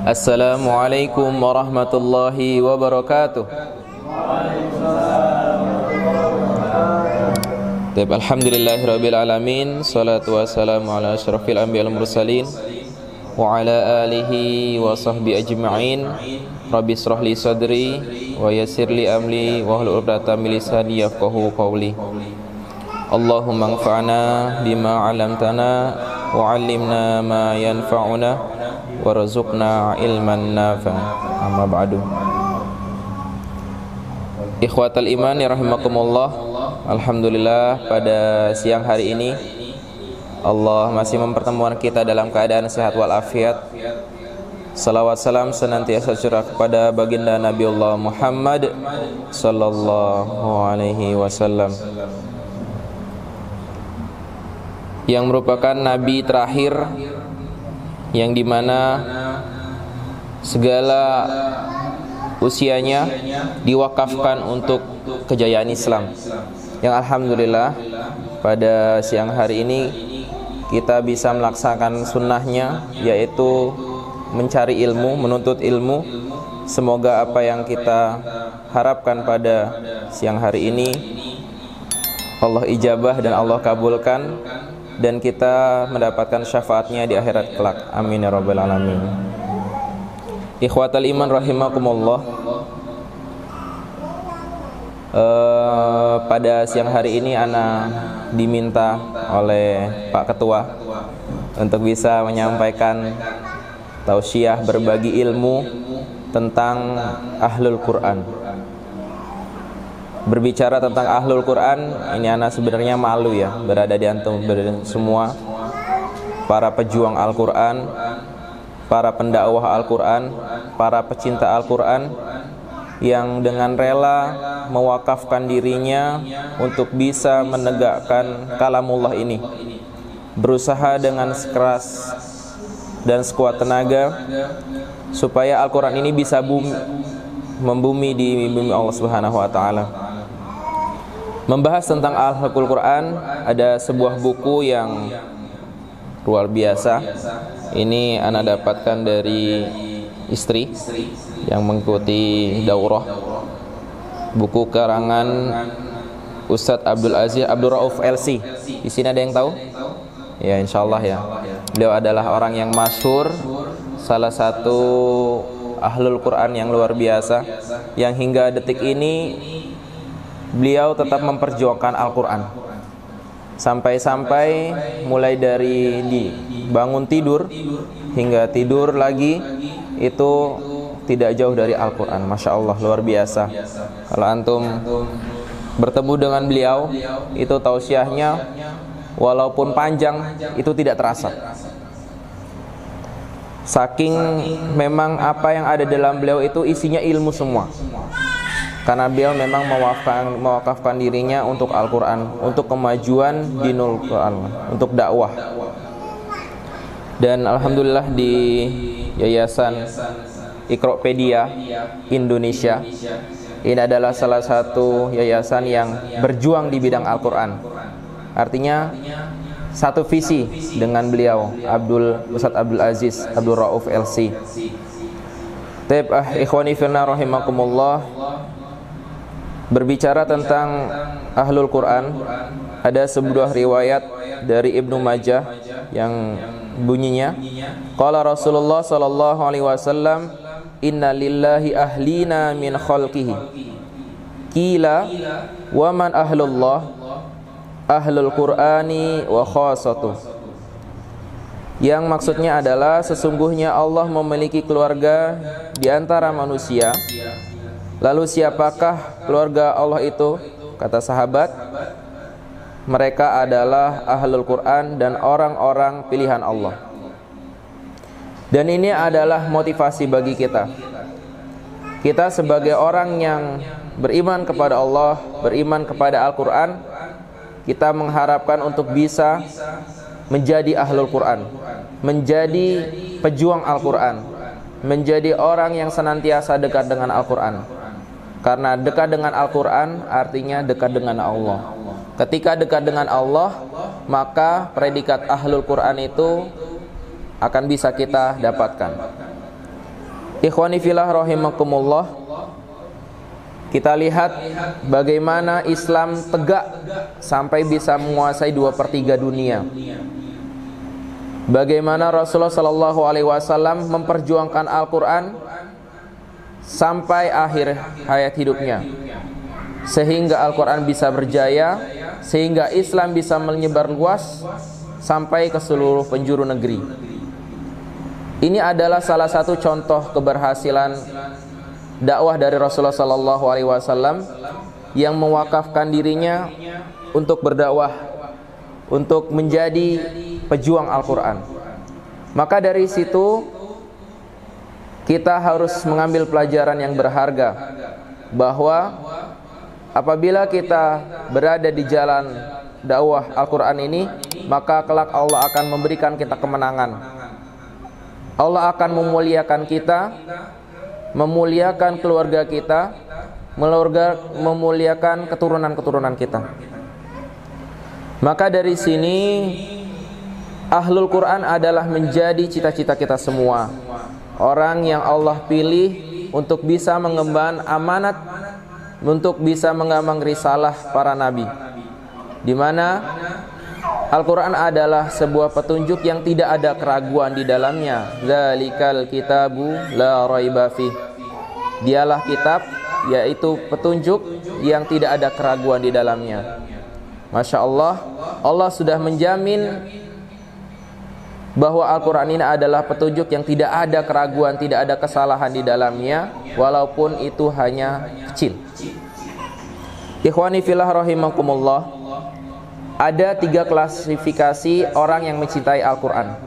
Assalamualaikum warahmatullahi wabarakatuh. Alhamdulillahirabbil alamin, salatu wassalamu ala asyrafil anbiya'i wal mursalin wa ala alihi wa sahbihi ajma'in. Rabbi shrah li sadri wa yassir li amri wa hlul 'uqdatam min lisani yafqahu qawli. Allahumma anfa'na bima 'allamtana wa 'allimna ma yanfa'una warzuqna ilman nafi'an. Amma ba'du. Ikhwatal iman ya rahimakumullah. Alhamdulillah pada siang hari ini Allah masih mempertemukan kita dalam keadaan sehat walafiat. Salawat salam senantiasa curah kepada baginda Nabiullah Muhammad sallallahu alaihi wasallam, yang merupakan nabi terakhir yang dimana segala usianya diwakafkan untuk kejayaan Islam. Yang alhamdulillah pada siang hari ini kita bisa melaksanakan sunnahnya, yaitu mencari ilmu, menuntut ilmu. Semoga apa yang kita harapkan pada siang hari ini Allah ijabah dan Allah kabulkan, dan kita mendapatkan syafaatnya di akhirat kelak. Amin ya rabbal alamin. Ikhwatal iman rahimakumullah. Pada siang hari ini ana diminta oleh Pak Ketua untuk bisa menyampaikan tausiah berbagi ilmu tentang Ahlul Quran. Berbicara tentang Ahlul Quran, ini anak sebenarnya malu ya berada di antum semua, para pejuang Al-Quran, para pendakwah Al-Quran, para pecinta Al-Quran, yang dengan rela mewakafkan dirinya untuk bisa menegakkan kalamullah ini, berusaha dengan sekeras dan sekuat tenaga supaya Al-Quran ini bisa membumi di bumi Allah Subhanahu wa taala. Membahas tentang Al-Hakul Quran, ada sebuah buku yang luar biasa. Ini ana dapatkan dari istri yang mengikuti daurah. Buku karangan Ustadz Abdul Aziz Abdul Rauf LC. Di sini ada yang tahu? Ya, insyaallah ya. Beliau adalah orang yang masyhur, salah satu Ahlul Quran yang luar biasa, yang hingga detik ini beliau tetap memperjuangkan Al-Quran. Sampai-sampai mulai dari bangun tidur hingga tidur lagi itu tidak jauh dari Al-Quran. Masya Allah, luar biasa. Kalau antum bertemu dengan beliau, itu tausiahnya walaupun panjang itu tidak terasa. Saking memang apa yang ada dalam beliau itu isinya ilmu semua. Karena beliau memang mewakafkan dirinya untuk Al-Quran, untuk kemajuan dinul Quran, untuk dakwah. Dan alhamdulillah di Yayasan Iqropedia Indonesia, ini adalah salah satu yayasan yang berjuang di bidang Al-Quran. Artinya satu visi dengan beliau, Ustadz Abdul Aziz Abdul Rauf LC. Ikhwani fillah rahimakumullah. Berbicara tentang Ahlul Quran, ada sebuah riwayat dari Ibnu Majah yang bunyinya, qala Rasulullah sallallahu alaihi wasallam, inna lillahi ahlina min khalqihi. Qila wa man ahlullah? Ahlul Qur'ani wa khassatuh. Yang maksudnya adalah sesungguhnya Allah memiliki keluarga di antara manusia. Lalu siapakah keluarga Allah itu? Kata sahabat, mereka adalah Ahlul Quran dan orang-orang pilihan Allah. Dan ini adalah motivasi bagi kita. Kita sebagai orang yang beriman kepada Allah, beriman kepada Al-Quran, kita mengharapkan untuk bisa menjadi Ahlul Quran, menjadi pejuang Al-Quran, menjadi orang yang senantiasa dekat dengan Al-Quran. Karena dekat dengan Al-Quran artinya dekat dengan Allah. Ketika dekat dengan Allah, maka predikat Ahlul Quran itu akan bisa kita dapatkan. Ikhwani fillah rahimakumullah, kita lihat bagaimana Islam tegak sampai bisa menguasai 2/3 dunia. Bagaimana Rasulullah SAW memperjuangkan Al-Quran sampai akhir hayat hidupnya, sehingga Al-Quran bisa berjaya, sehingga Islam bisa menyebar luas sampai ke seluruh penjuru negeri. Ini adalah salah satu contoh keberhasilan dakwah dari Rasulullah SAW yang mewakafkan dirinya untuk berdakwah, untuk menjadi pejuang Al-Quran. Maka dari situ kita harus mengambil pelajaran yang berharga, bahwa apabila kita berada di jalan dakwah Al-Quran ini, maka kelak Allah akan memberikan kita kemenangan. Allah akan memuliakan kita, memuliakan keluarga kita, memuliakan keturunan-keturunan kita. Maka dari sini Ahlul Quran adalah menjadi cita-cita kita semua. Orang yang Allah pilih untuk bisa mengemban amanat, untuk bisa mengemban risalah para nabi, di mana Al-Quran adalah sebuah petunjuk yang tidak ada keraguan di dalamnya. Dzalikal kitabu la raiba fih. Dialah kitab, yaitu petunjuk yang tidak ada keraguan di dalamnya. Masya Allah, Allah sudah menjamin bahwa Al-Quran ini adalah petunjuk yang tidak ada keraguan, tidak ada kesalahan di dalamnya, walaupun itu hanya kecil. Ikhwani fillah rahimakumullah, ada 3 klasifikasi orang yang mencintai Al-Quran.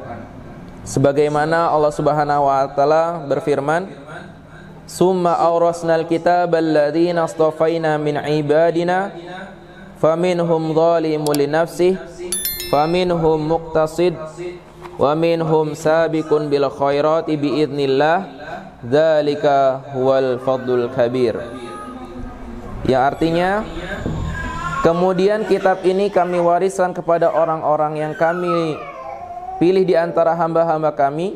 Sebagaimana Allah Subhanahu wa Ta'ala berfirman, "Summa awrasnal kitaba alladzina astafaina min ibadina faminhum zalimun li nafsihi faminhum muqtasid wa minhum sabiqun bil khairati biidznillah dzalika huwal fadlul kabir." Yang artinya, kemudian kitab ini kami wariskan kepada orang-orang yang kami pilih di antara hamba-hamba kami.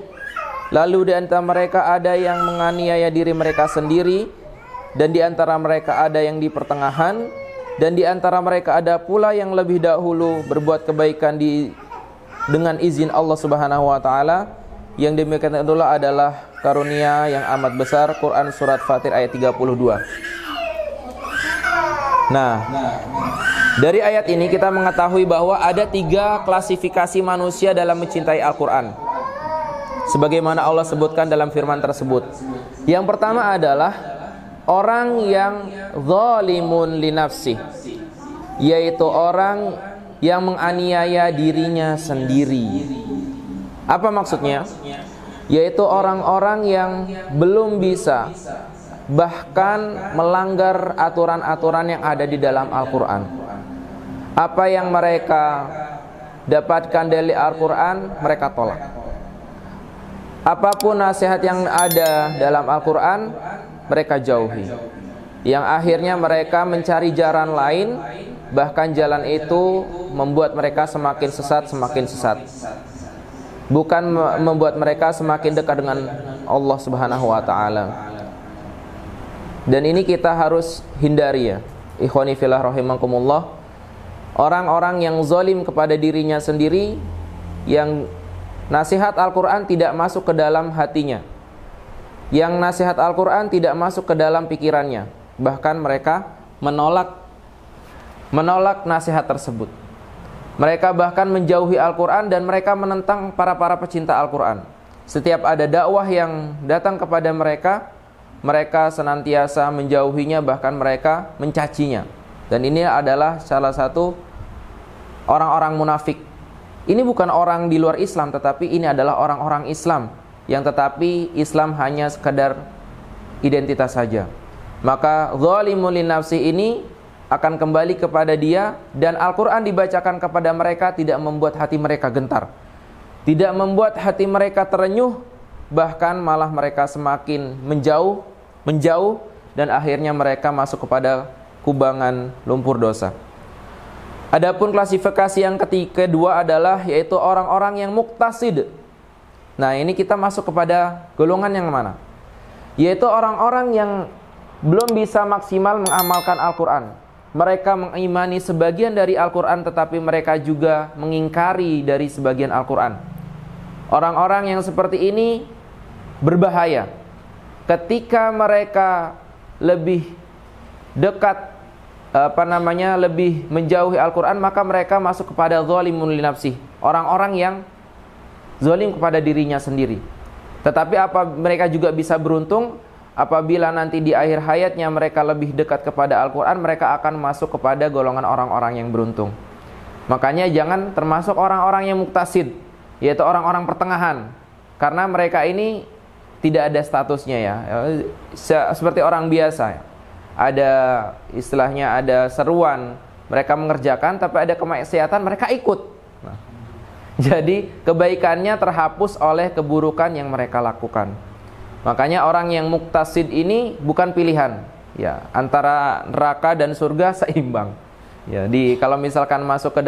Lalu di antara mereka ada yang menganiaya diri mereka sendiri, dan di antara mereka ada yang di pertengahan, dan di antara mereka ada pula yang lebih dahulu berbuat kebaikan dengan izin Allah Subhanahu wa Ta'ala. Yang demikian itulah adalah karunia yang amat besar. Quran surat Fatir ayat 32. Nah, dari ayat ini kita mengetahui bahwa ada 3 klasifikasi manusia dalam mencintai Al-Quran, sebagaimana Allah sebutkan dalam firman tersebut. Yang pertama adalah orang yang zalimun li nafsih, yaitu orang yang menganiaya dirinya sendiri. Apa maksudnya? Yaitu orang-orang yang belum bisa, bahkan melanggar aturan-aturan yang ada di dalam Al-Quran. Apa yang mereka dapatkan dari Al-Quran, mereka tolak. Apapun nasihat yang ada dalam Al-Quran, mereka jauhi. Yang akhirnya mereka mencari jalan lain, bahkan jalan itu membuat mereka semakin sesat, bukan membuat mereka semakin dekat dengan Allah Subhanahu wa Ta'ala. Dan ini kita harus hindari, ya ikhwani fillah rahimakumullah. Orang-orang yang zalim kepada dirinya sendiri, yang nasihat Al-Quran tidak masuk ke dalam hatinya, yang nasihat Al-Quran tidak masuk ke dalam pikirannya, bahkan mereka menolak nasihat tersebut. Mereka bahkan menjauhi Al-Quran dan mereka menentang para pecinta Al-Quran. Setiap ada dakwah yang datang kepada mereka, mereka senantiasa menjauhinya, bahkan mereka mencacinya. Dan ini adalah salah satu orang-orang munafik. Ini bukan orang di luar Islam, tetapi ini adalah orang-orang Islam, yang tetapi Islam hanya sekedar identitas saja. Maka zalimun li nafsi ini akan kembali kepada dia, dan Al-Quran dibacakan kepada mereka tidak membuat hati mereka gentar, tidak membuat hati mereka terenyuh, bahkan malah mereka semakin menjauh, dan akhirnya mereka masuk kepada kubangan lumpur dosa. Adapun klasifikasi yang kedua adalah yaitu orang-orang yang muqtasid. Nah, ini kita masuk kepada golongan yang mana? yaitu orang-orang yang belum bisa maksimal mengamalkan Al-Quran. Mereka mengimani sebagian dari Al-Quran, tetapi mereka juga mengingkari dari sebagian Al-Quran. Orang-orang yang seperti ini berbahaya. Ketika mereka lebih dekat, lebih menjauhi Al-Quran, maka mereka masuk kepada zalimun li nafsih, orang-orang yang zalim kepada dirinya sendiri. Tetapi mereka juga bisa beruntung apabila nanti di akhir hayatnya mereka lebih dekat kepada Al-Quran, mereka akan masuk kepada golongan orang-orang yang beruntung. Makanya jangan termasuk orang-orang yang muktasid, yaitu orang-orang pertengahan, karena mereka ini tidak ada statusnya ya, seperti orang biasa. Ada istilahnya, ada seruan, mereka mengerjakan, tapi ada kemaksiatan, mereka ikut. Jadi kebaikannya terhapus oleh keburukan yang mereka lakukan. Makanya orang yang muktasid ini bukan pilihan, ya, antara neraka dan surga seimbang. Ya, kalau misalkan masuk ke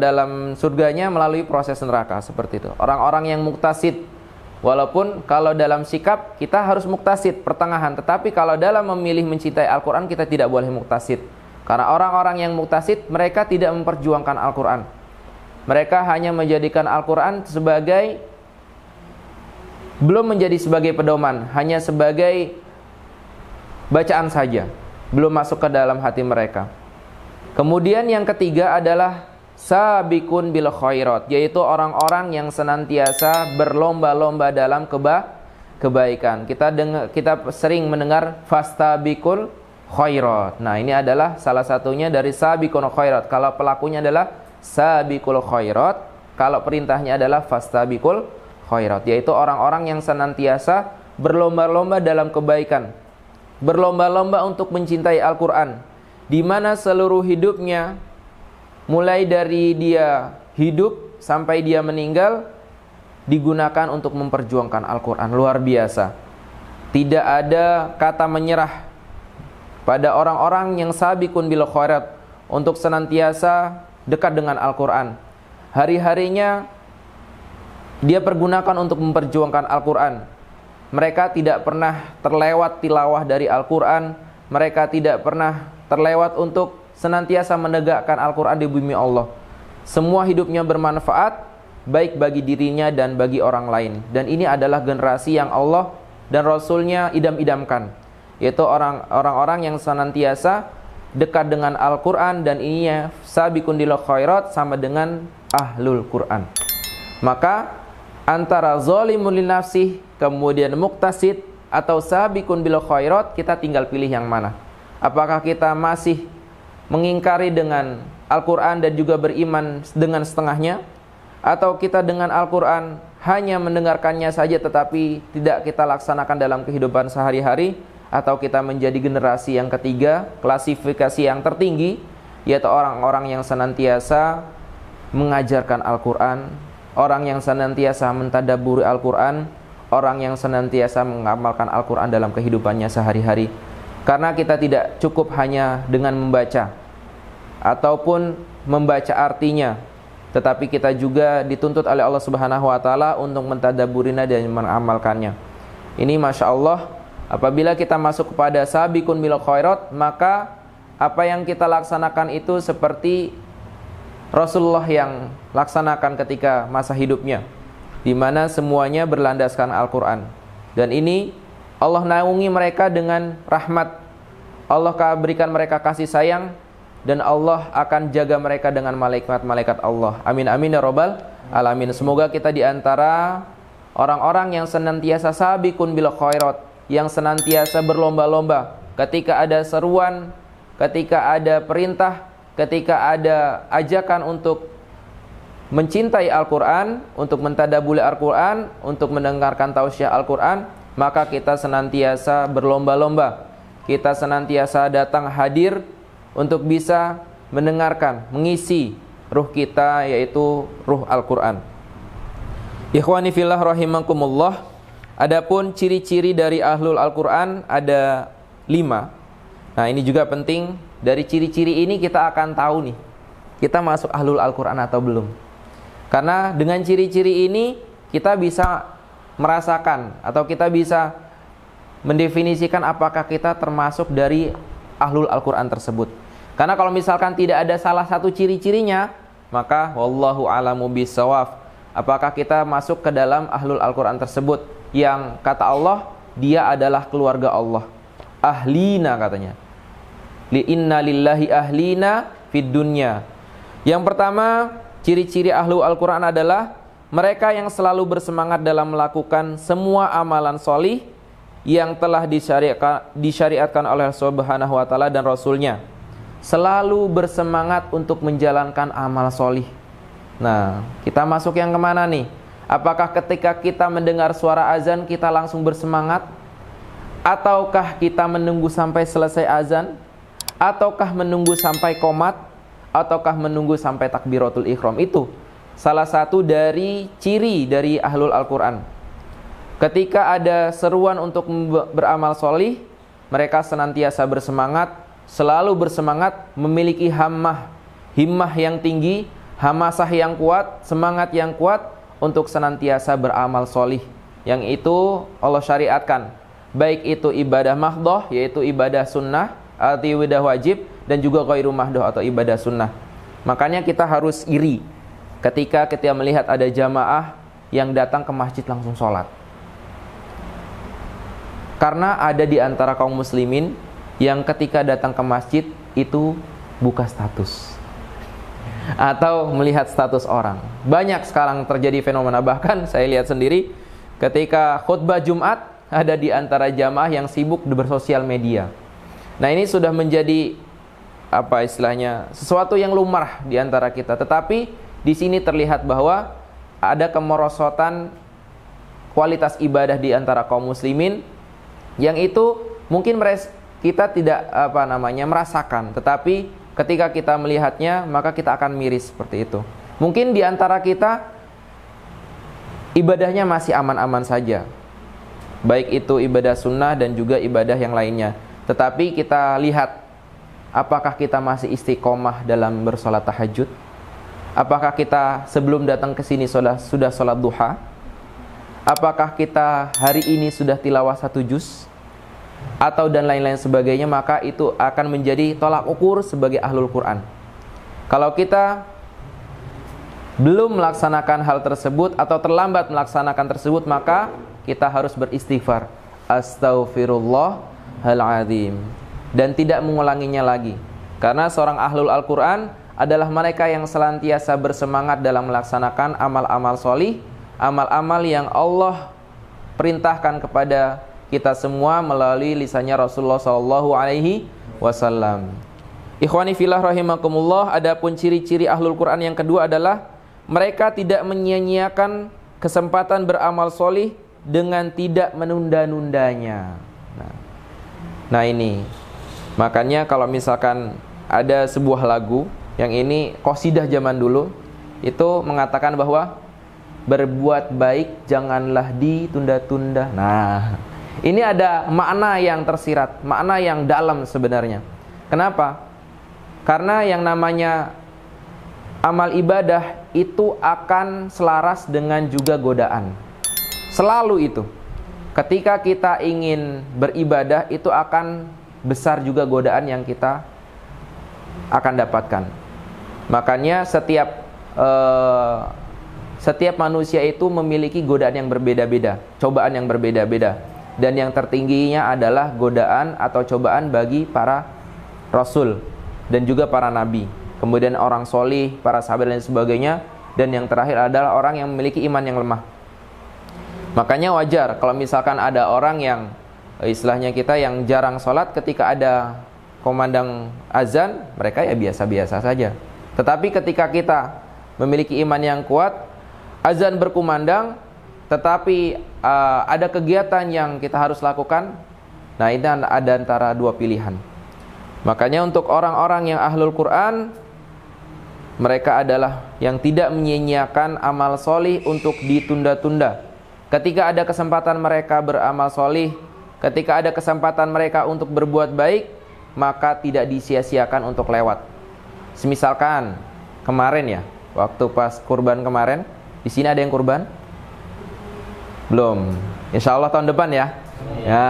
dalam surganya melalui proses neraka, seperti itu. Orang-orang yang muktasid, walaupun kalau dalam sikap kita harus muktasid pertengahan, tetapi kalau dalam memilih mencintai Al-Quran kita tidak boleh muktasid. Karena orang-orang yang muktasid mereka tidak memperjuangkan Al-Quran. Mereka hanya menjadikan Al-Quran belum menjadi sebagai pedoman, hanya sebagai bacaan saja, belum masuk ke dalam hati mereka. Kemudian yang ketiga adalah sabiqun bil khairat, yaitu orang-orang yang senantiasa berlomba-lomba dalam kebaikan. Kita sering mendengar fastabiqul khairat. Nah, ini adalah salah satunya dari sabiqun khairat. Kalau pelakunya adalah sabiqul khairat, kalau perintahnya adalah fastabiqul khairat, yaitu orang-orang yang senantiasa berlomba-lomba dalam kebaikan, berlomba-lomba untuk mencintai Al-Quran, di mana seluruh hidupnya, mulai dari dia hidup sampai dia meninggal, digunakan untuk memperjuangkan Al-Quran. Luar biasa. Tidak ada kata menyerah pada orang-orang yang sabiqun bil khairat, untuk senantiasa dekat dengan Al-Quran. Hari-harinya dia pergunakan untuk memperjuangkan Al-Quran. Mereka tidak pernah terlewat tilawah dari Al-Quran. Mereka tidak pernah terlewat untuk senantiasa menegakkan Al-Quran di bumi Allah. Semua hidupnya bermanfaat, baik bagi dirinya dan bagi orang lain. Dan ini adalah generasi yang Allah dan Rasulnya idam-idamkan, yaitu orang-orang yang senantiasa dekat dengan Al-Quran, dan ininya sabiqun bil khairat, sama dengan ahlul Quran. Maka antara zalimun li nafsih, kemudian muktasid, atau sabiqun bil khairat, kita tinggal pilih yang mana. Apakah kita masih mengingkari dengan Al-Quran dan juga beriman dengan setengahnya, atau kita dengan Al-Quran hanya mendengarkannya saja tetapi tidak kita laksanakan dalam kehidupan sehari-hari, atau kita menjadi generasi yang ketiga, klasifikasi yang tertinggi, yaitu orang-orang yang senantiasa mengajarkan Al-Quran, orang yang senantiasa mentadabburi Al-Quran, orang yang senantiasa mengamalkan Al-Quran dalam kehidupannya sehari-hari. Karena kita tidak cukup hanya dengan membaca ataupun membaca artinya, tetapi kita juga dituntut oleh Allah Subhanahu wa Ta'ala untuk mentadabburinya dan mengamalkannya. Ini Masya Allah, apabila kita masuk kepada sabiqun bil khairat, maka apa yang kita laksanakan itu seperti Rasulullah yang laksanakan ketika masa hidupnya, di mana semuanya berlandaskan Al-Quran. Dan ini Allah naungi mereka dengan rahmat, Allah berikan mereka kasih sayang, dan Allah akan jaga mereka dengan malaikat-malaikat Allah. Amin amin ya rabbal alamin. Semoga kita diantara orang-orang yang senantiasa sabiqun bil khairat, yang senantiasa berlomba-lomba ketika ada seruan, ketika ada perintah, ketika ada ajakan untuk mencintai Al-Quran, untuk mentadabburi Al-Quran, untuk mendengarkan tausiah Al-Quran, maka kita senantiasa berlomba-lomba, kita senantiasa datang hadir untuk bisa mendengarkan, mengisi ruh kita, yaitu ruh Al-Quran. Ikhwani fillah rahimakumullah. Adapun ciri-ciri dari ahlul Al-Quran ada 5. Nah, ini juga penting. Dari ciri-ciri ini kita akan tahu nih, kita masuk ahlul Al-Quran atau belum. Karena dengan ciri-ciri ini kita bisa merasakan, atau kita bisa mendefinisikan apakah kita termasuk dari ahlul Al-Quran tersebut. Karena kalau misalkan tidak ada salah satu ciri-cirinya, maka wallahu a'lamu bissawab, apakah kita masuk ke dalam ahlul Al-Quran tersebut yang kata Allah dia adalah keluarga Allah. Ahlina katanya. Li inna lillahi ahlina fid dunya. Yang pertama, ciri-ciri ahlul Al-Quran adalah mereka yang selalu bersemangat dalam melakukan semua amalan solih yang telah disyariatkan oleh Subhanahu wa ta'ala dan Rasulnya. Selalu bersemangat untuk menjalankan amal solih. Nah, kita masuk yang kemana nih? Apakah ketika kita mendengar suara azan kita langsung bersemangat? Ataukah kita menunggu sampai selesai azan? Ataukah menunggu sampai qomat? Ataukah menunggu sampai takbiratul ihram? Itu salah satu dari ciri dari ahlul Al-Quran. Ketika ada seruan untuk beramal solih, mereka senantiasa bersemangat, selalu bersemangat, memiliki himmah yang tinggi, hamasah yang kuat, semangat yang kuat untuk senantiasa beramal solih. Yang itu Allah syariatkan, baik itu ibadah mahdoh, yaitu ibadah sunnah, atau ibadah wajib, dan juga ghairu mahdoh atau ibadah sunnah. Makanya kita harus iri ketika kita melihat ada jamaah yang datang ke masjid langsung sholat. Karena ada di antara kaum muslimin yang ketika datang ke masjid itu buka status atau melihat status orang. Banyak sekarang terjadi fenomena, bahkan saya lihat sendiri ketika khutbah Jumat ada di antara jamaah yang sibuk bersosial media. Nah, ini sudah menjadi apa istilahnya, sesuatu yang lumrah di antara kita. Tetapi di sini terlihat bahwa ada kemerosotan kualitas ibadah di antara kaum muslimin yang itu mungkin kita tidak merasakan, tetapi ketika kita melihatnya maka kita akan miris seperti itu. Mungkin di antara kita ibadahnya masih aman-aman saja, baik itu ibadah sunnah dan juga ibadah yang lainnya. Tetapi kita lihat apakah kita masih istiqomah dalam bersolat tahajud? Apakah kita sebelum datang ke sini sudah solat duha? Apakah kita hari ini sudah tilawah 1 juz? Atau dan lain-lain sebagainya, maka itu akan menjadi tolak ukur sebagai ahlul Quran. Kalau kita belum melaksanakan hal tersebut atau terlambat melaksanakan tersebut, maka kita harus beristighfar, astaghfirullahaladzim, dan tidak mengulanginya lagi. Karena seorang ahlul Al-Quran adalah mereka yang senantiasa bersemangat dalam melaksanakan amal-amal solih, amal-amal yang Allah perintahkan kepada kita semua melalui lisannya Rasulullah SAW. Ikhwani fillah rahimakumullah, adapun ciri-ciri ahlul Quran yang kedua adalah mereka tidak menyia-nyiakan kesempatan beramal solih dengan tidak menunda-nundanya. Nah ini, makanya kalau misalkan ada sebuah lagu yang ini qasidah zaman dulu, itu mengatakan bahwa berbuat baik janganlah ditunda-tunda. Nah, ini ada makna yang tersirat, makna yang dalam sebenarnya. Kenapa? Karena yang namanya amal ibadah itu akan selaras dengan juga godaan. Selalu itu. Ketika kita ingin beribadah, itu akan besar juga godaan yang kita akan dapatkan. Makanya setiap manusia itu memiliki godaan yang berbeda-beda, cobaan yang berbeda-beda. Dan yang tertingginya adalah godaan atau cobaan bagi para rasul dan juga para nabi, kemudian orang solih, para sahabat dan sebagainya. Dan yang terakhir adalah orang yang memiliki iman yang lemah. Makanya wajar kalau misalkan ada orang yang istilahnya kita yang jarang sholat, ketika ada komandang azan, mereka ya biasa-biasa saja. Tetapi ketika kita memiliki iman yang kuat, azan berkumandang, tetapi ada kegiatan yang kita harus lakukan, nah ini ada antara dua pilihan. Makanya untuk orang-orang yang ahlul Quran, mereka adalah yang tidak menyia-nyiakan amal solih untuk ditunda-tunda. Ketika ada kesempatan mereka beramal solih, ketika ada kesempatan mereka untuk berbuat baik, maka tidak disia-siakan untuk lewat. Semisalkan kemarin ya, waktu pas kurban kemarin, di sini ada yang kurban? Belum. Insya Allah tahun depan ya. Ya,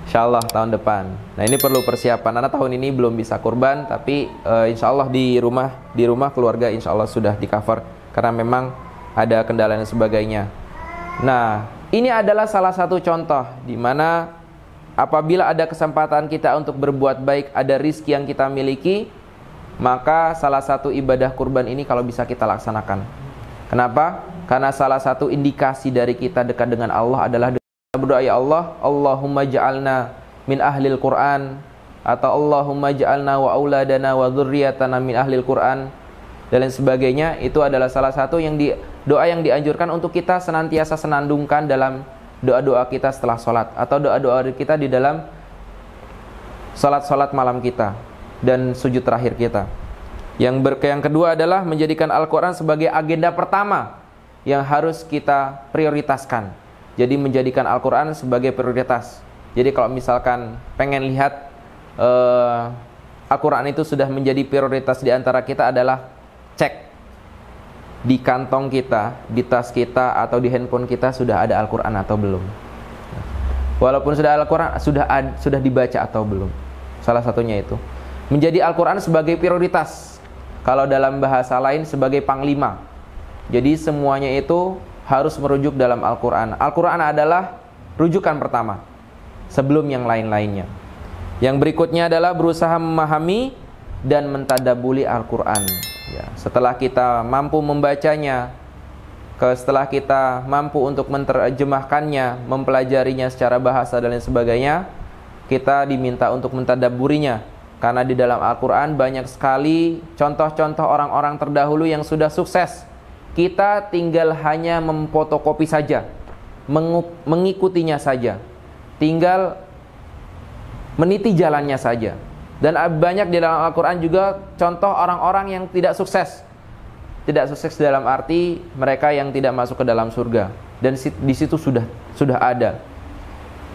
insya Allah tahun depan. Nah ini perlu persiapan. Karena tahun ini belum bisa kurban, tapi insya Allah di rumah keluarga insya Allah sudah di cover. Karena memang ada kendala dan sebagainya. Nah ini adalah salah satu contoh di mana apabila ada kesempatan kita untuk berbuat baik, ada rizki yang kita miliki, maka salah satu ibadah kurban ini kalau bisa kita laksanakan. Kenapa? Karena salah satu indikasi dari kita dekat dengan Allah adalah berdoa, ya Allah, Allahumma ja'alna min ahlil Qur'an, atau Allahumma ja'alna wa auladana wa dzurriyyatana min ahlil Qur'an, dan lain sebagainya. Itu adalah salah satu doa yang dianjurkan untuk kita senantiasa senandungkan dalam doa-doa kita setelah sholat, atau doa-doa kita di dalam sholat malam kita dan sujud terakhir kita. Yang kedua adalah menjadikan Al-Quran sebagai agenda pertama yang harus kita prioritaskan. Jadi menjadikan Al-Quran sebagai prioritas. Jadi kalau misalkan pengen lihat Al-Quran itu sudah menjadi prioritas di antara kita, adalah cek di kantong kita, di tas kita, atau di handphone kita sudah ada Al-Quran atau belum. Walaupun sudah Al-Quran, sudah dibaca atau belum. Salah satunya itu menjadi Al-Quran sebagai prioritas. Kalau dalam bahasa lain sebagai panglima. Jadi semuanya itu harus merujuk dalam Al-Quran. Al-Quran adalah rujukan pertama sebelum yang lain-lainnya. Yang berikutnya adalah berusaha memahami dan mentadabburi Al-Quran. Ya, setelah kita mampu membacanya, setelah kita mampu untuk menerjemahkannya, mempelajarinya secara bahasa dan lain sebagainya, kita diminta untuk mentadabburinya. Karena di dalam Al-Quran banyak sekali contoh-contoh orang-orang terdahulu yang sudah sukses. Kita tinggal hanya memfotokopi saja, mengikutinya saja, tinggal meniti jalannya saja. Dan banyak di dalam Al-Quran juga contoh orang-orang yang tidak sukses. Tidak sukses dalam arti mereka yang tidak masuk ke dalam surga. Dan di situ sudah ada.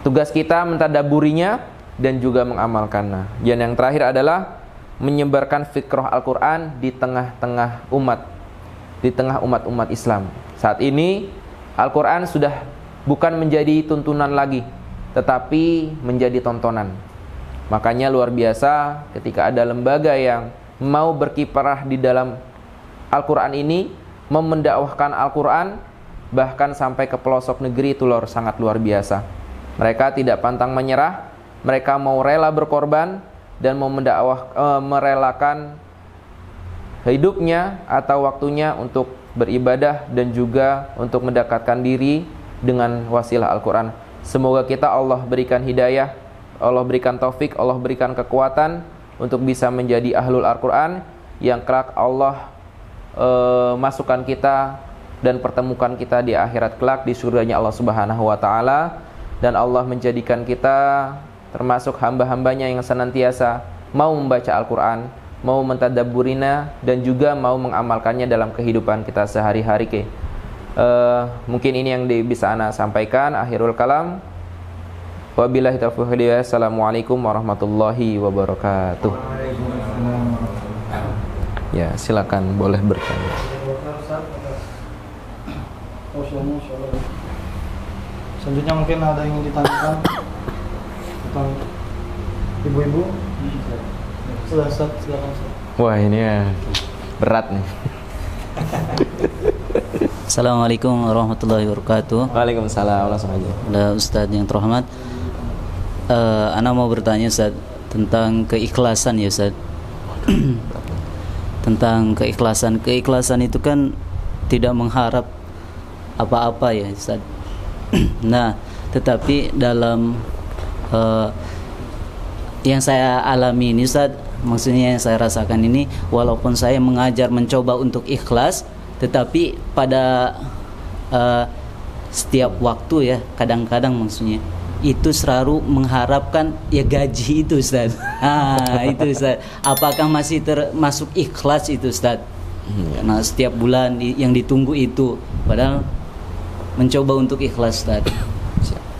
Tugas kita mentadabburinya dan juga mengamalkannya. Dan yang terakhir adalah menyebarkan fikrah Al-Quran di tengah-tengah umat, di tengah umat-umat Islam. Saat ini Al-Quran sudah bukan menjadi tuntunan lagi, tetapi menjadi tontonan. Makanya luar biasa ketika ada lembaga yang mau berkiprah di dalam Al-Quran ini, mendakwahkan Al-Quran bahkan sampai ke pelosok negeri, itu sangat luar biasa. Mereka tidak pantang menyerah, mereka mau rela berkorban dan mau merelakan hidupnya atau waktunya untuk beribadah dan juga untuk mendekatkan diri dengan wasilah Al-Quran. Semoga kita Allah berikan hidayah, Allah berikan taufik, Allah berikan kekuatan untuk bisa menjadi ahlul Al-Quran yang kelak Allah masukkan kita dan pertemukan kita di akhirat kelak di surganya Allah Subhanahu wa Ta'ala. Dan Allah menjadikan kita termasuk hamba-hambanya yang senantiasa mau membaca Al-Quran, mau mentadabburinya, dan juga mau mengamalkannya dalam kehidupan kita sehari-hari. Mungkin ini yang bisa ana sampaikan. Akhirul kalam, wabillahi taufiq wal hidayah. Assalamualaikum warahmatullahi wabarakatuh. Ya, silakan boleh bertanya. Selanjutnya mungkin ada yang ingin ditanyakan tentang ibu-ibu. Silakan. Wah, ini ya berat nih. Assalamualaikum warahmatullahi wabarakatuh. Waalaikumsalam. Langsung aja. Ada Ustadz yang terhormat. Ana mau bertanya Ustadz tentang keikhlasan ya Ustadz. Tentang keikhlasan. Keikhlasan itu kan tidak mengharap apa-apa ya Ustadz. Nah, tetapi dalam yang saya alami ini Ustadz, maksudnya yang saya rasakan ini, walaupun saya mencoba untuk ikhlas, tetapi pada setiap waktu ya, kadang-kadang maksudnya itu selalu mengharapkan ya gaji itu Ustaz. Itu Ustaz. Apakah masih termasuk ikhlas itu Ustaz? Karena setiap bulan yang ditunggu itu, padahal mencoba untuk ikhlas Ustaz.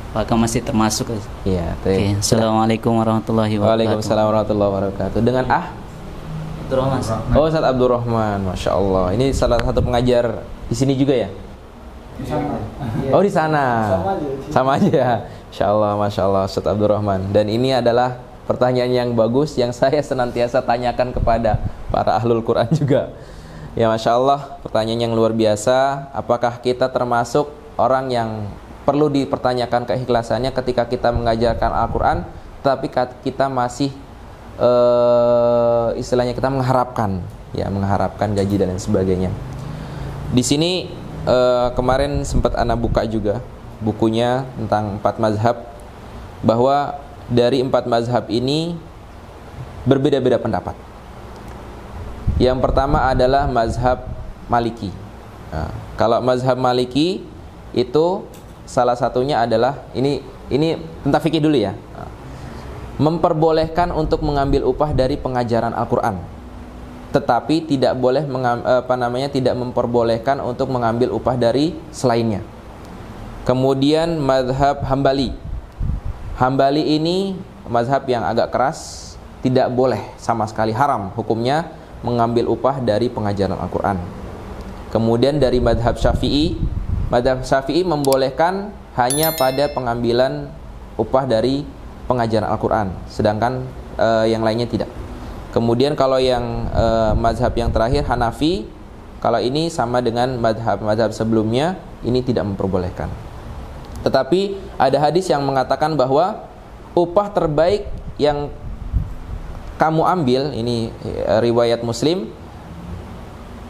Apakah masih termasuk? Iya. Oke. Assalamualaikum warahmatullahi wabarakatuh. Waalaikumsalam warahmatullahi wabarakatuh. Dengan Abdurrahman. Oh, Ustaz Abdurrahman, masya Allah. Ini salah satu pengajar di sini juga ya? Sama. Oh di sana. Sama aja. Sama aja. Insya Allah, Masya Allah, Ustaz Abdurrahman. Dan ini adalah pertanyaan yang bagus yang saya senantiasa tanyakan kepada para ahlul Quran juga. Ya Masya Allah, pertanyaan yang luar biasa. Apakah kita termasuk orang yang perlu dipertanyakan keikhlasannya ketika kita mengajarkan Al-Quran, tapi kita masih istilahnya kita mengharapkan gaji dan lain sebagainya. Di sini kemarin sempat ana buka juga bukunya tentang 4 mazhab, bahwa dari 4 mazhab ini berbeda-beda pendapat. Yang pertama adalah mazhab Maliki. Nah, kalau mazhab Maliki itu salah satunya adalah ini tentang fikih dulu ya. Memperbolehkan untuk mengambil upah dari pengajaran Al-Qur'an. Tetapi tidak boleh tidak memperbolehkan untuk mengambil upah dari selainnya. Kemudian mazhab Hambali. Hambali ini mazhab yang agak keras, tidak boleh sama sekali, haram hukumnya mengambil upah dari pengajaran Al-Qur'an. Kemudian dari mazhab Syafi'i, mazhab Syafi'i membolehkan hanya pada pengambilan upah dari pengajaran Al-Qur'an, sedangkan yang lainnya tidak. Kemudian kalau yang mazhab yang terakhir Hanafi, kalau ini sama dengan mazhab sebelumnya, ini tidak memperbolehkan. Tetapi ada hadis yang mengatakan bahwa upah terbaik yang kamu ambil, ini riwayat Muslim,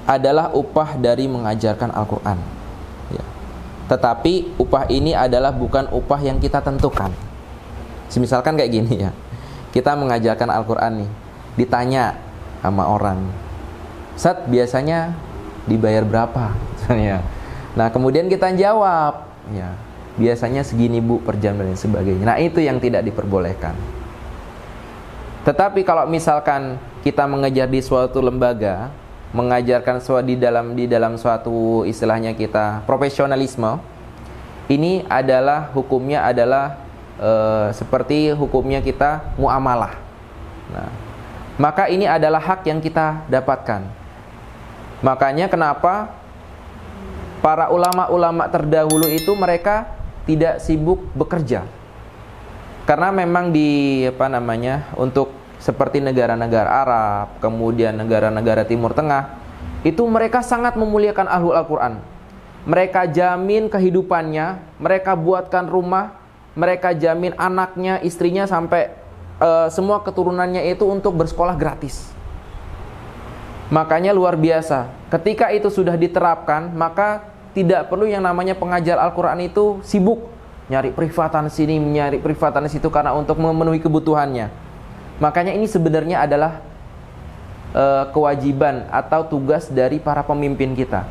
adalah upah dari mengajarkan Al-Quran ya. Tetapi upah ini adalah bukan upah yang kita tentukan. Misalkan kayak gini ya, kita mengajarkan Al-Quran nih, ditanya sama orang, Ustaz biasanya dibayar berapa? Nah kemudian kita jawab, ya biasanya segini Bu per jam dan sebagainya. Nah itu yang tidak diperbolehkan. Tetapi kalau misalkan kita mengejar di suatu lembaga, mengajarkan di dalam suatu istilahnya kita profesionalisme, ini adalah hukumnya adalah seperti hukumnya kita muamalah. Nah, maka ini adalah hak yang kita dapatkan. Makanya kenapa para ulama-ulama terdahulu itu mereka tidak sibuk bekerja. Karena memang untuk seperti negara-negara Arab, kemudian negara-negara Timur Tengah, itu mereka sangat memuliakan ahlul Al-Quran. Mereka jamin kehidupannya, mereka buatkan rumah, mereka jamin anaknya, istrinya, sampai semua keturunannya itu untuk bersekolah gratis. Makanya luar biasa, ketika itu sudah diterapkan, maka tidak perlu yang namanya pengajar Al-Quran itu sibuk nyari privatan sini, nyari privatan situ, karena untuk memenuhi kebutuhannya. Makanya ini sebenarnya adalah kewajiban atau tugas dari para pemimpin kita,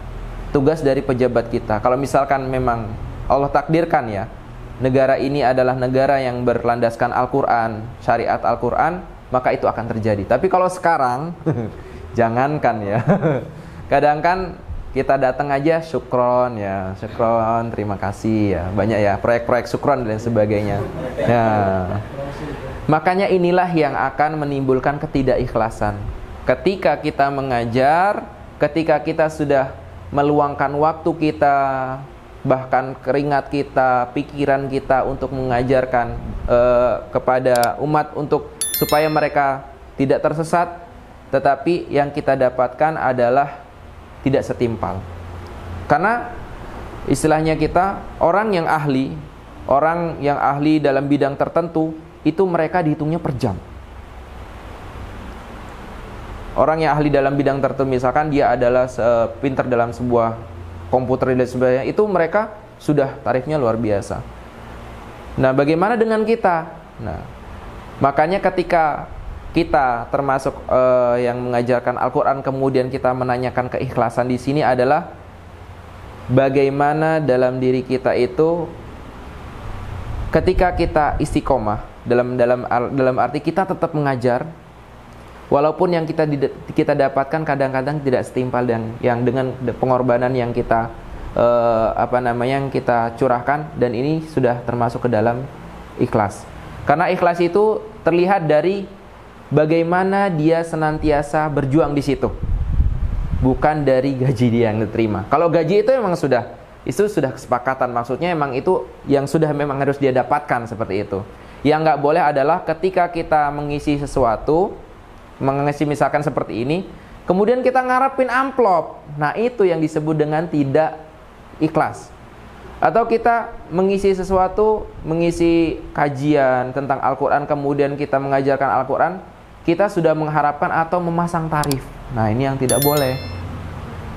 tugas dari pejabat kita. Kalau misalkan memang Allah takdirkan ya, negara ini adalah negara yang berlandaskan Al-Quran, syariat Al-Quran, maka itu akan terjadi. Tapi kalau sekarang jangankan ya, kadang kan kita datang aja syukron ya, syukron, terima kasih ya, banyak ya proyek-proyek syukron dan sebagainya ya. Makanya inilah yang akan menimbulkan ketidakikhlasan. Ketika kita mengajar, ketika kita sudah meluangkan waktu kita, bahkan keringat kita, pikiran kita untuk mengajarkan kepada umat untuk supaya mereka tidak tersesat, tetapi yang kita dapatkan adalah tidak setimpal. Karena istilahnya kita orang yang ahli dalam bidang tertentu, itu mereka dihitungnya per jam. Orang yang ahli dalam bidang tertentu, misalkan dia adalah pintar dalam sebuah komputer dan sebagainya, itu mereka sudah tarifnya luar biasa. Nah, bagaimana dengan kita? Nah, makanya ketika kita termasuk yang mengajarkan Al-Quran, kemudian kita menanyakan keikhlasan di sini adalah bagaimana dalam diri kita itu ketika kita istiqomah dalam arti kita tetap mengajar, walaupun yang kita dapatkan kadang-kadang tidak setimpal yang dengan pengorbanan yang kita yang kita curahkan, dan ini sudah termasuk ke dalam ikhlas. Karena ikhlas itu terlihat dari bagaimana dia senantiasa berjuang di situ, bukan dari gaji dia yang diterima. Kalau gaji itu memang sudah itu sudah kesepakatan, maksudnya emang itu yang sudah memang harus dia dapatkan seperti itu. Yang nggak boleh adalah ketika kita mengisi sesuatu, mengisi misalkan seperti ini, kemudian kita ngarepin amplop. Nah itu yang disebut dengan tidak ikhlas. Atau kita mengisi sesuatu, mengisi kajian tentang Al-Quran, kemudian kita mengajarkan Al-Quran, kita sudah mengharapkan atau memasang tarif. Nah ini yang tidak boleh.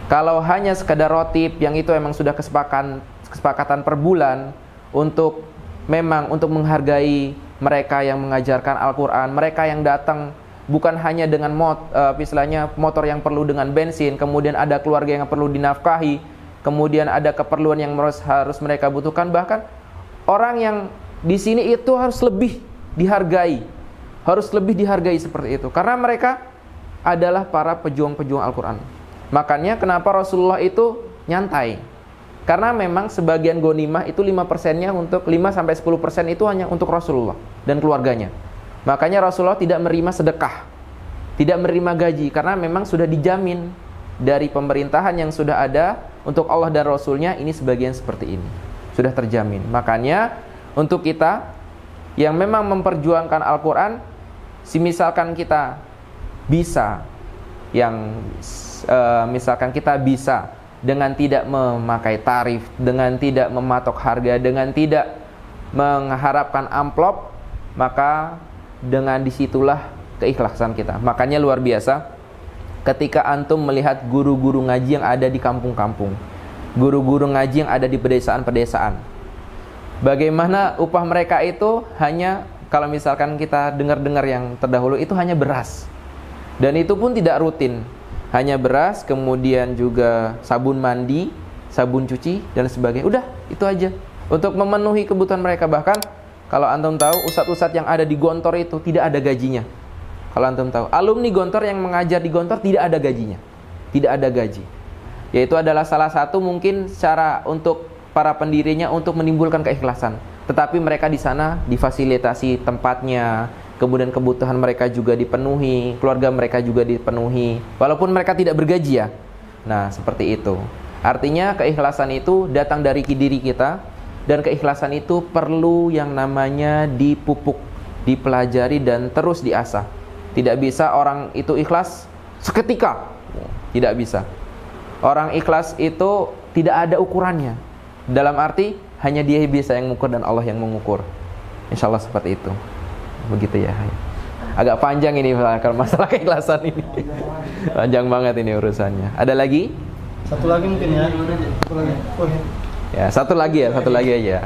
Kalau hanya sekedar rotib, yang itu emang sudah kesepakatan per bulan, untuk memang untuk menghargai mereka yang mengajarkan Al-Quran, mereka yang datang bukan hanya dengan istilahnya motor yang perlu dengan bensin, kemudian ada keluarga yang perlu dinafkahi, kemudian ada keperluan yang harus mereka butuhkan. Bahkan orang yang di sini itu harus lebih dihargai, seperti itu, karena mereka adalah para pejuang-pejuang Al-Quran. Makanya kenapa Rasulullah itu nyantai, karena memang sebagian ghanimah itu 5%-nya untuk 5-10% itu hanya untuk Rasulullah dan keluarganya. Makanya Rasulullah tidak menerima sedekah, tidak menerima gaji, karena memang sudah dijamin dari pemerintahan yang sudah ada untuk Allah dan Rasulnya, ini sebagian seperti ini sudah terjamin. Makanya untuk kita yang memang memperjuangkan Al-Quran, misalkan kita bisa, misalkan kita bisa dengan tidak memakai tarif, dengan tidak mematok harga, dengan tidak mengharapkan amplop, maka dengan disitulah keikhlasan kita. Makanya luar biasa ketika antum melihat guru-guru ngaji yang ada di kampung-kampung, guru-guru ngaji yang ada di pedesaan-pedesaan, bagaimana upah mereka itu hanya, kalau misalkan kita dengar-dengar yang terdahulu, itu hanya beras, dan itu pun tidak rutin, hanya beras, kemudian juga sabun mandi, sabun cuci, dan sebagainya. Udah, itu aja untuk memenuhi kebutuhan mereka. Bahkan kalau antum tahu, ustadz-ustadz yang ada di Gontor itu tidak ada gajinya. Kalau antum tahu, alumni Gontor yang mengajar di Gontor tidak ada gajinya, tidak ada gaji. Yaitu adalah salah satu mungkin cara untuk para pendirinya untuk menimbulkan keikhlasan. Tetapi mereka di sana difasilitasi tempatnya, kemudian kebutuhan mereka juga dipenuhi, keluarga mereka juga dipenuhi, walaupun mereka tidak bergaji ya. Nah seperti itu. Artinya keikhlasan itu datang dari diri kita, dan keikhlasan itu perlu yang namanya dipupuk, dipelajari, dan terus diasah. Tidak bisa orang itu ikhlas seketika, tidak bisa. Orang ikhlas itu tidak ada ukurannya, dalam arti hanya dia bisa yang mengukur dan Allah yang mengukur. Insya Allah seperti itu. Begitu ya. Agak panjang ini kalau masalah keikhlasan ini. Panjang banget ini urusannya. Ada lagi? Satu lagi mungkin ya. Satu lagi. Oh, ya, satu lagi aja.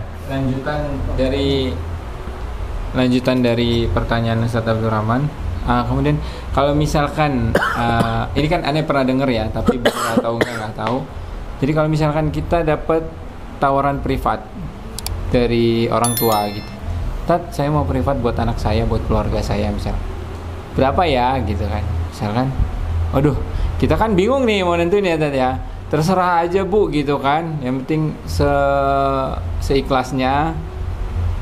Lanjutan dari pertanyaan Ustaz Abdul Rahman. Kemudian kalau misalkan ini kan aneh pernah dengar ya, tapi benar atau nggak tahu. Jadi kalau misalkan kita dapat tawaran privat dari orang tua gitu, Tat, saya mau privat buat anak saya, buat keluarga saya misal, berapa ya gitu kan, misalkan, waduh, kita kan bingung nih mau nentuin ya Tat ya, terserah aja Bu gitu kan, yang penting seikhlasnya,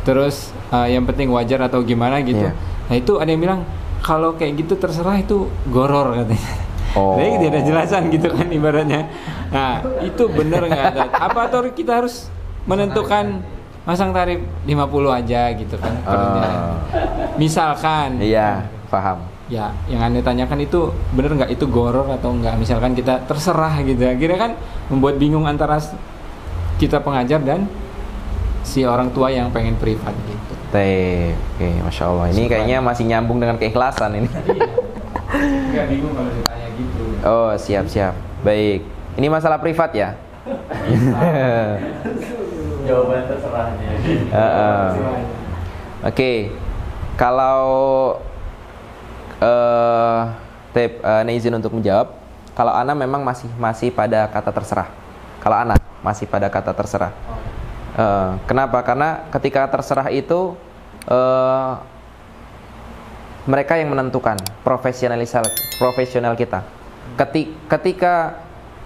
terus yang penting wajar atau gimana gitu. Nah itu ada yang bilang kalau kayak gitu terserah, itu goror katanya. Jadi tidak ada jelasan gitu kan ibaratnya. Nah itu benar nggak ada? Apa atau kita harus menentukan masang tarif 50 aja gitu kan? Misalkan. Iya, paham. Ya, yang Anda tanyakan itu benar nggak itu goror atau nggak? Misalkan kita terserah gitu. Akhirnya kan membuat bingung antara kita pengajar dan si orang tua yang pengen privat gitu. Oke, Masya Allah. Ini kayaknya masih nyambung dengan keikhlasan ini. Nggak bingung kalau ditanya gitu. Oh, siap. Baik. Ini masalah privat ya? Jawaban terserahnya. Oke. Kalau Ana izin untuk menjawab. Kalau Ana memang masih pada kata terserah. Kalau Ana masih pada kata terserah. Kenapa? Karena ketika terserah itu mereka yang menentukan profesional kita. Ketika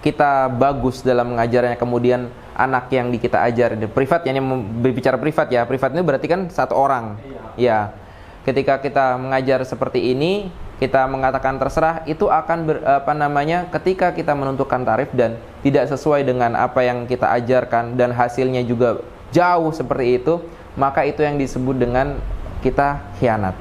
kita bagus dalam mengajarnya, kemudian anak yang kita ajar privat, yang berbicara privat ya, privat ini berarti kan satu orang. Ya, ketika kita mengajar seperti ini, kita mengatakan terserah, itu akan ketika kita menentukan tarif dan tidak sesuai dengan apa yang kita ajarkan dan hasilnya juga jauh seperti itu, maka itu yang disebut dengan kita khianat.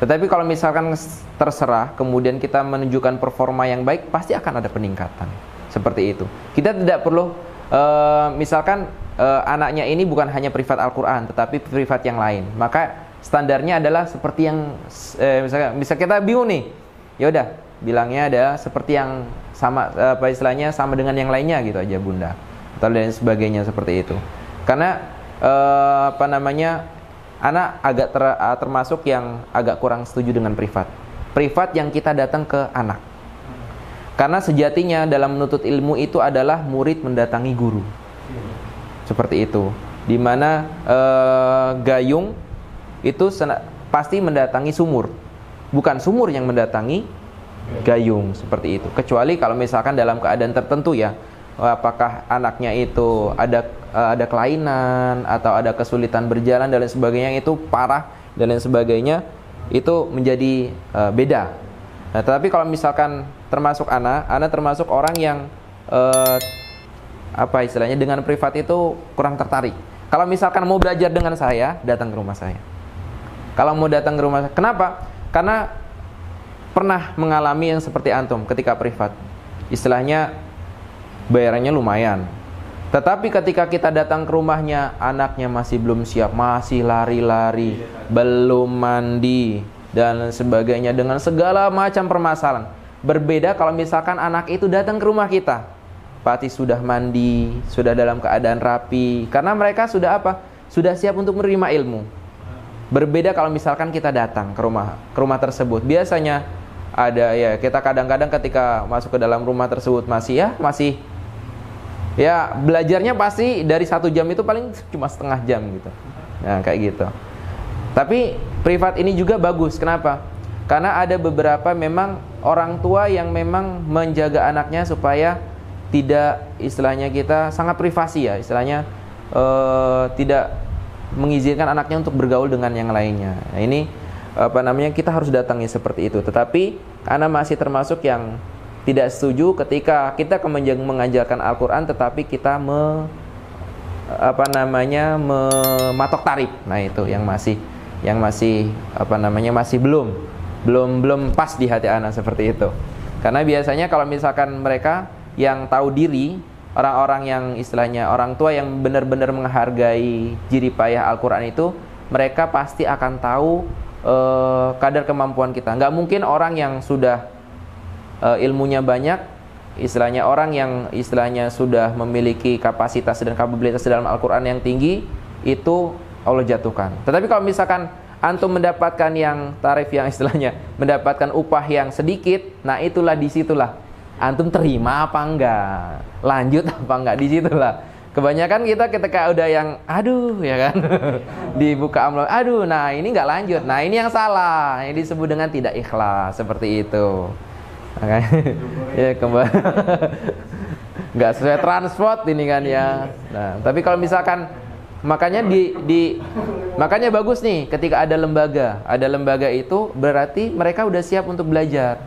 Tetapi kalau misalkan terserah, kemudian kita menunjukkan performa yang baik, pasti akan ada peningkatan. Seperti itu. Kita tidak perlu, misalkan anaknya ini bukan hanya privat Al-Quran, tetapi privat yang lain. Maka standarnya adalah seperti yang, bisa kita bingung nih, ya udah bilangnya ada seperti yang sama, istilahnya sama dengan yang lainnya gitu aja bunda, atau dan sebagainya seperti itu. Karena anak agak termasuk yang agak kurang setuju dengan privat yang kita datang ke anak. Karena sejatinya dalam menuntut ilmu itu adalah murid mendatangi guru. Seperti itu. Dimana gayung itu pasti mendatangi sumur. Bukan sumur yang mendatangi gayung, seperti itu. Kecuali kalau misalkan dalam keadaan tertentu ya, apakah anaknya itu ada kelainan atau ada kesulitan berjalan dan lain sebagainya, itu parah dan lain sebagainya, itu menjadi beda. Nah, tetapi kalau misalkan termasuk anak termasuk orang yang istilahnya dengan privat itu kurang tertarik. Kalau misalkan mau belajar dengan saya, datang ke rumah saya. Kalau mau datang ke rumah saya, kenapa? Karena pernah mengalami yang seperti antum ketika privat. Istilahnya bayarannya lumayan. Tetapi ketika kita datang ke rumahnya, anaknya masih belum siap, masih lari-lari, belum mandi dan sebagainya, dengan segala macam permasalahan. Berbeda kalau misalkan anak itu datang ke rumah kita, pasti sudah mandi, sudah dalam keadaan rapi, karena mereka sudah sudah siap untuk menerima ilmu. Berbeda kalau misalkan kita datang ke rumah tersebut. Biasanya ada ya, kita kadang-kadang ketika masuk ke dalam rumah tersebut masih belajarnya pasti dari 1 jam itu paling cuma setengah jam gitu. Nah, kayak gitu. Tapi privat ini juga bagus. Kenapa? Karena ada beberapa memang orang tua yang memang menjaga anaknya supaya tidak, istilahnya kita sangat privasi ya, istilahnya tidak mengizinkan anaknya untuk bergaul dengan yang lainnya. Nah, ini kita harus datangi seperti itu. Tetapi anak masih termasuk yang tidak setuju ketika kita mengajarkan Al-Quran tetapi kita mematok tarif. Nah, itu yang masih belum pas di hati anak seperti itu. Karena biasanya kalau misalkan mereka yang tahu diri, orang-orang yang istilahnya orang tua yang benar-benar menghargai jeripayah Al-Quran itu, mereka pasti akan tahu kadar kemampuan kita. Nggak mungkin orang yang sudah ilmunya banyak, istilahnya orang yang istilahnya sudah memiliki kapasitas dan kapabilitas dalam Al-Quran yang tinggi, itu Allah jatuhkan. Tetapi kalau misalkan antum mendapatkan yang tarif yang istilahnya mendapatkan upah yang sedikit, nah disitulah antum terima apa enggak, lanjut apa enggak, disitulah. Kebanyakan kita ketika udah yang ya kan dibuka amplop, nah ini enggak lanjut, nah ini yang salah, ini disebut dengan tidak ikhlas, seperti itu. Ya kembali nggak sesuai transport ini kan ya. Nah, tapi kalau misalkan makanya makanya bagus nih ketika ada lembaga itu berarti mereka udah siap untuk belajar.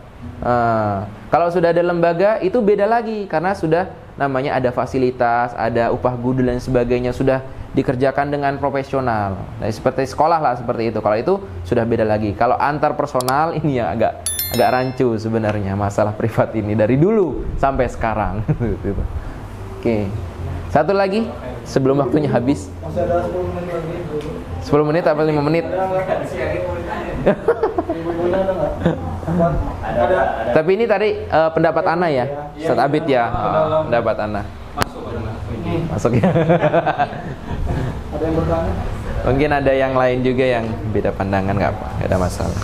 Kalau sudah ada lembaga itu beda lagi, karena sudah namanya ada fasilitas, ada upah guru dan sebagainya, sudah dikerjakan dengan profesional. Nah, seperti sekolah lah seperti itu. Kalau itu sudah beda lagi. Kalau antar personal ini ya agak rancu sebenarnya masalah privat ini dari dulu sampai sekarang. Oke. Satu lagi sebelum waktunya habis. Masih ada 10 menit lagi. 10 menit apa 5 menit? Tapi ini tadi pendapat Ana ya, Ustaz Abid ya. Pendapat Ana. Masuk ya. Ada yang bertanya? Mungkin ada yang lain juga yang beda pandangan, nggak ada masalah.